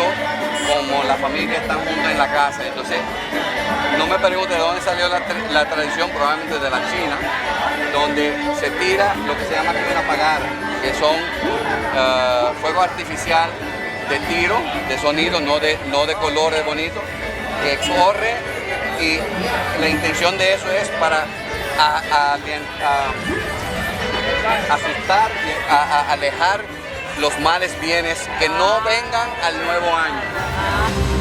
juntos, como la familia están juntos en la casa. Entonces, no me pregunte de dónde salió la tradición, probablemente de la China, donde se tira lo que se llama cañón apagada, que son fuego artificial de tiro, de sonido, no de colores bonitos, que corre, y la intención de eso es para asustar, alejar los males bienes que no vengan al nuevo año.